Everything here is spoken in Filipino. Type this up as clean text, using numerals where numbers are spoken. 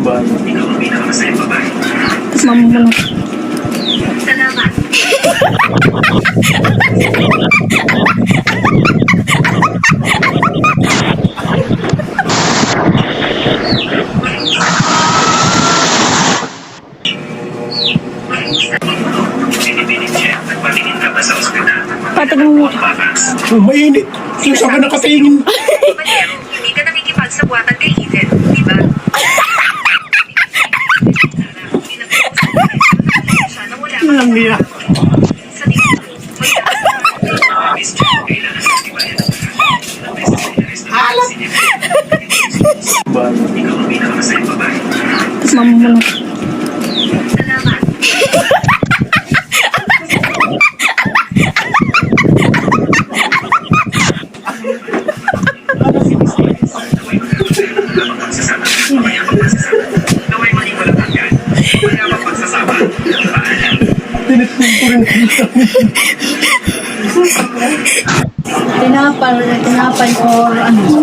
Tapos mamumulong. Salamat. Patag mo. Oh, mainit. Saan ka nakatingin? Kumpanyero, hindi ka nakikipagsabuatan kay Eden, di ba? Sana wala ka Lang niya. sa tingin ko, Tapos mamumulong. salamat. Tinapay or ano.